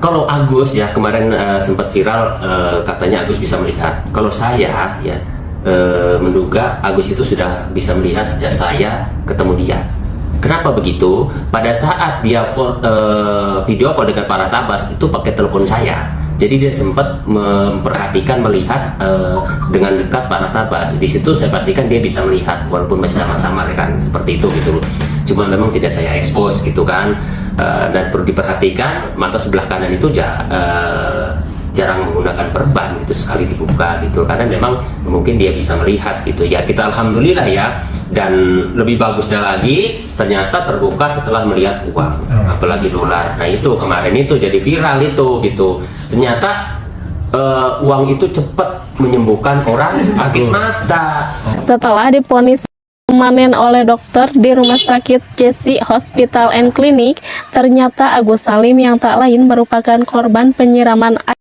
Kalau Agus ya kemarin sempat viral, katanya Agus bisa melihat. Kalau saya ya menduga Agus itu sudah bisa melihat sejak saya ketemu dia. Kenapa begitu? Pada saat dia video call dengan para tabas itu pakai telepon saya. Jadi dia sempat memperhatikan, melihat dengan dekat para tabas. Di situ saya pastikan dia bisa melihat walaupun masih sama-sama kan seperti itu gitu. Cuma memang tidak saya expose gitu kan. Dan perlu diperhatikan mata sebelah kanan itu jarang menggunakan perban gitu, sekali dibuka gitu, karena memang mungkin dia bisa melihat gitu ya. Kita alhamdulillah ya. Dan lebih bagusnya lagi ternyata terbuka setelah melihat uang, apalagi dolar. Nah itu kemarin itu jadi viral itu gitu. Ternyata uang itu cepat menyembuhkan orang sakit mata. Setelah divonis permanen oleh dokter di Rumah Sakit Jessi Hospital and Clinic, ternyata Agus Salim yang tak lain merupakan korban penyiraman air.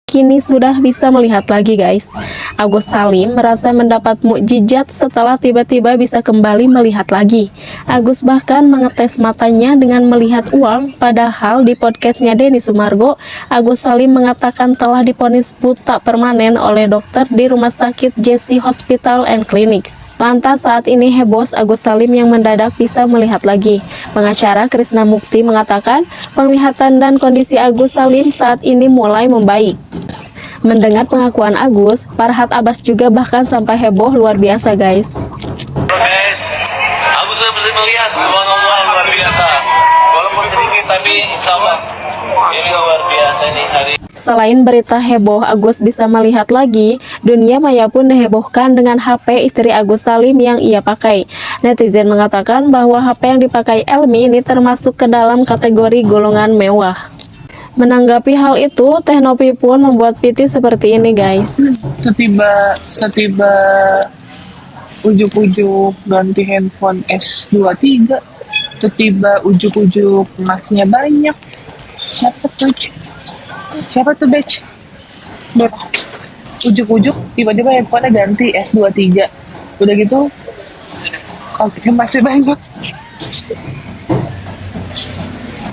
Kini sudah bisa melihat lagi guys. Agus Salim merasa mendapat mukjizat setelah tiba-tiba bisa kembali melihat lagi. Agus bahkan mengetes matanya dengan melihat uang, padahal di podcastnya Denny Sumargo, Agus Salim mengatakan telah divonis buta permanen oleh dokter di Rumah Sakit Jessi Hospital and Clinics. Lantas saat ini heboh Agus Salim yang mendadak bisa melihat lagi. Pengacara Krisna Mukti mengatakan penglihatan dan kondisi Agus Salim saat ini mulai membaik. Mendengar pengakuan Agus, Farhad Abbas juga bahkan sampai heboh luar biasa guys. Agus sudah bisa melihat, subhanallah luar biasa. Walaupun sedikit tapi insya Allah ini luar biasa nih hari. Selain berita heboh Agus bisa melihat lagi, dunia maya pun dihebohkan dengan HP istri Agus Salim yang ia pakai. Netizen mengatakan bahwa HP yang dipakai Elmi ini termasuk ke dalam kategori golongan mewah. Menanggapi hal itu, Teh Nopi pun membuat piti seperti ini guys. Setiba ujuk-ujuk ganti handphone S23, setiba ujuk-ujuk emasnya banyak. Siapa tuh batch? Ujuk-ujuk tiba-tiba handphonenya ganti S23. Udah gitu, oke, masih banyak.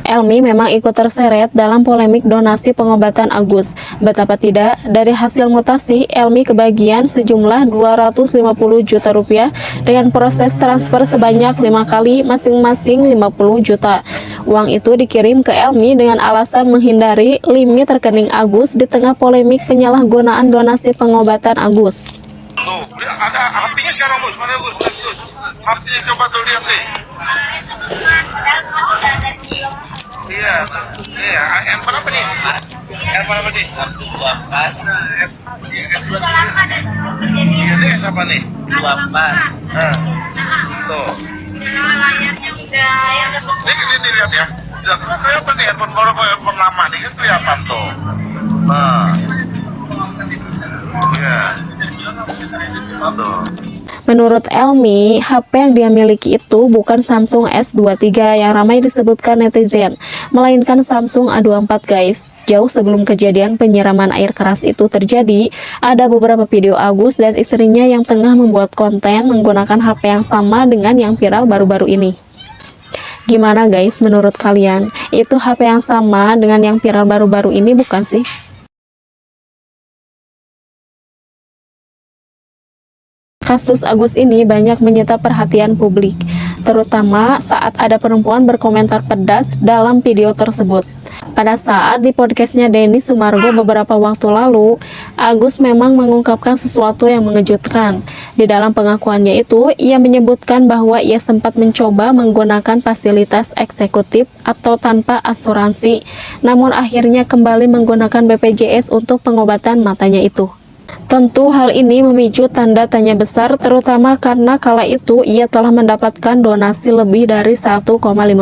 Elmi memang ikut terseret dalam polemik donasi pengobatan Agus. Betapa tidak, dari hasil mutasi, Elmi kebagian sejumlah 250 juta rupiah dengan proses transfer sebanyak 5 kali masing-masing 50 juta. Uang itu dikirim ke Elmi dengan alasan menghindari limit rekening Agus di tengah polemik penyalahgunaan donasi pengobatan Agus. Tuh, ada HP-nya sekarang Gus, mana Gus? HP-nya coba tuh lihat nih. Iya, handphone apa nih? Handphone apa nih? Ini apa nih? 24. Tuh. Ini lihat ya. Kayak apa nih handphone baru, handphone lama nih kan kelihatan tuh. Nah. Iya. Tuh. Menurut Elmi, HP yang dia miliki itu bukan Samsung S23 yang ramai disebutkan netizen, melainkan Samsung A24 guys. Jauh sebelum kejadian penyiraman air keras itu terjadi, ada beberapa video Agus dan istrinya yang tengah membuat konten menggunakan HP yang sama dengan yang viral baru-baru ini. Gimana guys menurut kalian? Itu HP yang sama dengan yang viral baru-baru ini bukan sih? Kasus Agus ini banyak menyita perhatian publik, terutama saat ada perempuan berkomentar pedas dalam video tersebut. Pada saat di podcastnya Denny Sumargo beberapa waktu lalu, Agus memang mengungkapkan sesuatu yang mengejutkan. Di dalam pengakuannya itu, ia menyebutkan bahwa ia sempat mencoba menggunakan fasilitas eksekutif atau tanpa asuransi, namun akhirnya kembali menggunakan BPJS untuk pengobatan matanya itu. Tentu hal ini memicu tanda tanya besar, terutama karena kala itu ia telah mendapatkan donasi lebih dari 1,5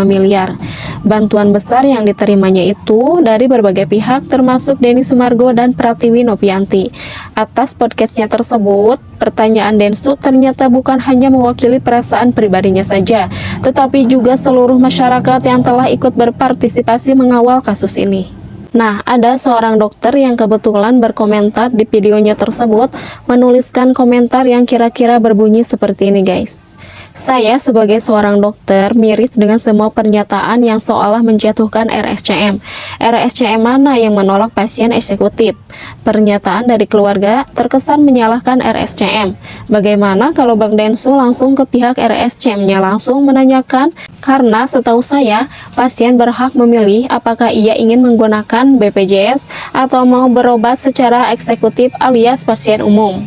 miliar. Bantuan besar yang diterimanya itu dari berbagai pihak termasuk Denny Sumargo dan Pratiwi Novianti. Atas podcastnya tersebut, pertanyaan Densu ternyata bukan hanya mewakili perasaan pribadinya saja, tetapi juga seluruh masyarakat yang telah ikut berpartisipasi mengawal kasus ini. Nah, ada seorang dokter yang kebetulan berkomentar di videonya tersebut, menuliskan komentar yang kira-kira berbunyi seperti ini guys. Saya sebagai seorang dokter miris dengan semua pernyataan yang seolah menjatuhkan RSCM. RSCM mana yang menolak pasien eksekutif? Pernyataan dari keluarga terkesan menyalahkan RSCM. Bagaimana kalau Bang Densu langsung ke pihak RSCM-nya langsung menanyakan? Karena setahu saya, pasien berhak memilih apakah ia ingin menggunakan BPJS atau mau berobat secara eksekutif alias pasien umum.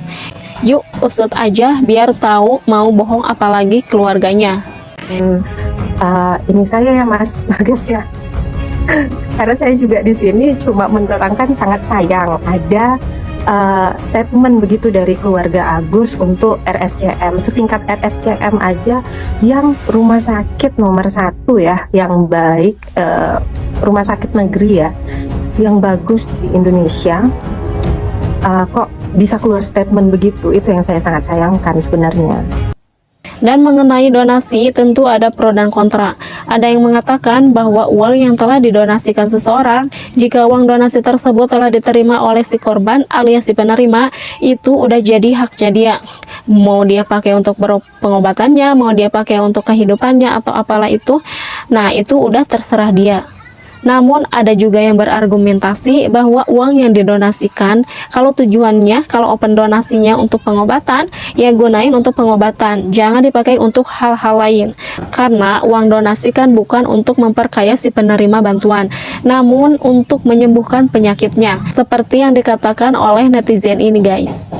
Yuk usut aja biar tahu mau bohong apalagi keluarganya. Ini saya ya Mas Bagas ya. Karena saya juga di sini cuma menerangkan sangat sayang ada statement begitu dari keluarga Agus untuk RSCM. Setingkat RSCM aja yang rumah sakit nomor 1 ya, yang baik, rumah sakit negeri ya, yang bagus di Indonesia. Kok bisa keluar statement begitu? Itu yang saya sangat sayangkan sebenarnya. Dan mengenai donasi tentu ada pro dan kontra. Ada yang mengatakan bahwa uang yang telah didonasikan seseorang, jika uang donasi tersebut telah diterima oleh si korban alias si penerima, itu udah jadi haknya dia. Mau dia pakai untuk pengobatannya, mau dia pakai untuk kehidupannya atau apalah itu, nah itu udah terserah dia. Namun ada juga yang berargumentasi bahwa uang yang didonasikan, kalau tujuannya, kalau open donasinya untuk pengobatan, ya gunain untuk pengobatan, jangan dipakai untuk hal-hal lain. Karena uang donasi kan bukan untuk memperkaya si penerima bantuan, namun untuk menyembuhkan penyakitnya, seperti yang dikatakan oleh netizen ini guys.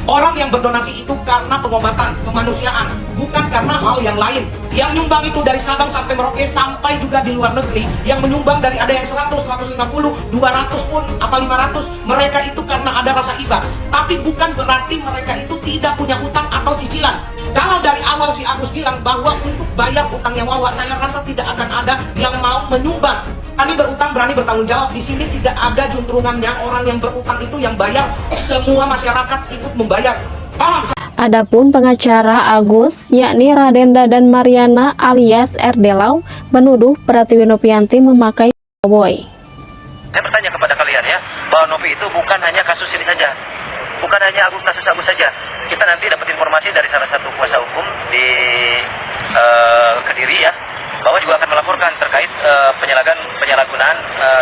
Orang yang berdonasi itu karena pengobatan, kemanusiaan, bukan karena hal yang lain. Yang nyumbang itu dari Sabang sampai Merauke, sampai juga di luar negeri. Yang menyumbang dari ada yang 100, 150, 200 pun, apa 500, mereka itu karena ada rasa iba. Tapi bukan berarti mereka itu tidak punya utang atau cicilan. Kalau dari awal si Agus bilang bahwa untuk bayar utangnya Wawa, saya rasa tidak akan ada yang mau menyumbang. Kami berutang berani bertanggung jawab. Di sini tidak ada juntrungannya. Orang yang berutang itu yang bayar, semua masyarakat ikut membayar. Paham? Adapun pengacara Agus, yakni Raden Dadan Mariana alias Erdelau, menuduh Pratiwi Novianti memakai cowboy. Saya bertanya kepada kalian ya, bahwa Novi itu bukan hanya kasus ini saja, bukan hanya kasus Agus saja. Kita nanti dapat informasi dari salah satu kuasa hukum di Kediri ya, bahwa juga akan melaporkan terkait penyalahgunaan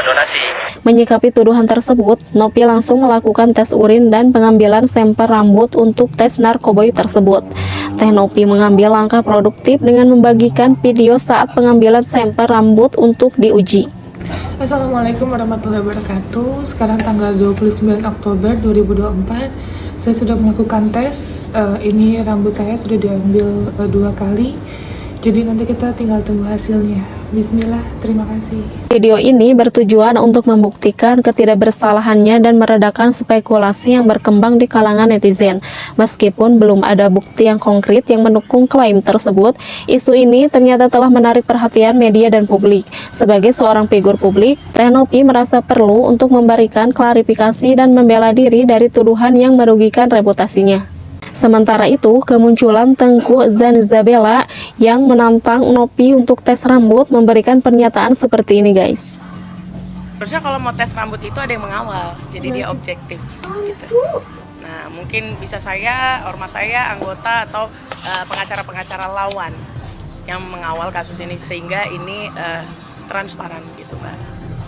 donasi. Menyikapi tuduhan tersebut, Novi langsung melakukan tes urin dan pengambilan sampel rambut untuk tes narkoboy tersebut. Teh Novi mengambil langkah produktif dengan membagikan video saat pengambilan sampel rambut untuk diuji. Assalamualaikum warahmatullahi wabarakatuh. Sekarang tanggal 29 Oktober 2024. Saya sudah melakukan tes. Ini rambut saya sudah diambil 2 kali. Jadi nanti kita tinggal tunggu hasilnya. Bismillah, terima kasih. Video ini bertujuan untuk membuktikan ketidakbersalahannya dan meredakan spekulasi yang berkembang di kalangan netizen. Meskipun belum ada bukti yang konkret yang mendukung klaim tersebut, isu ini ternyata telah menarik perhatian media dan publik. Sebagai seorang figur publik, Teh Novi merasa perlu untuk memberikan klarifikasi dan membela diri dari tuduhan yang merugikan reputasinya. Sementara itu, kemunculan Tengku Zanzabela yang menantang Novi untuk tes rambut memberikan pernyataan seperti ini guys. Harusnya kalau mau tes rambut itu ada yang mengawal, jadi dia objektif gitu. Nah, mungkin bisa saya, ormas saya, anggota atau pengacara-pengacara lawan yang mengawal kasus ini sehingga ini transparan gitu, Mbak.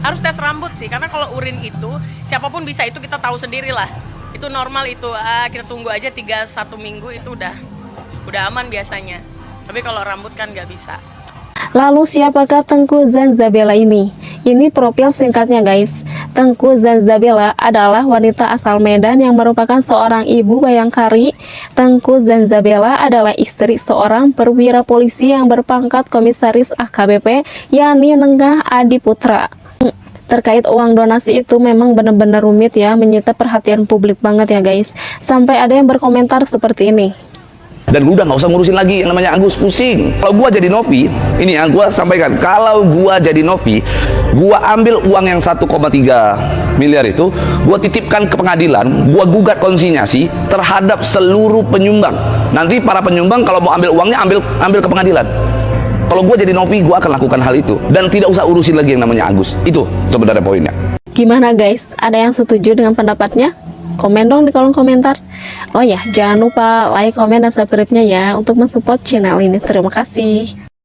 Harus tes rambut sih, karena kalau urin itu siapapun bisa, itu kita tahu sendiri lah. Itu normal itu, kita tunggu aja 3-1 minggu itu udah aman biasanya. Tapi kalau rambut kan nggak bisa. Lalu siapakah Tengku Zanzabela ini? Ini profil singkatnya guys. Tengku Zanzabela adalah wanita asal Medan yang merupakan seorang ibu bayangkari. Tengku Zanzabela adalah istri seorang perwira polisi yang berpangkat komisaris AKBP, yakni Nenggah Adi Putra. Terkait uang donasi itu memang benar-benar rumit ya, menyita perhatian publik banget ya guys. Sampai ada yang berkomentar seperti ini. Dan udah nggak usah ngurusin lagi yang namanya Agus, pusing. Kalau gua jadi Novi, ini ya gua sampaikan, kalau gua jadi Novi, gua ambil uang yang 1,3 miliar itu, gua titipkan ke pengadilan, gua gugat konsinyasi terhadap seluruh penyumbang. Nanti para penyumbang kalau mau ambil uangnya ambil ke pengadilan. Kalau gue jadi Novi, gue akan lakukan hal itu dan tidak usah urusin lagi yang namanya Agus. Itu sebenarnya poinnya. Gimana guys? Ada yang setuju dengan pendapatnya? Komen dong di kolom komentar. Oh ya, jangan lupa like, komen, dan subscribe-nya ya untuk mensupport channel ini. Terima kasih.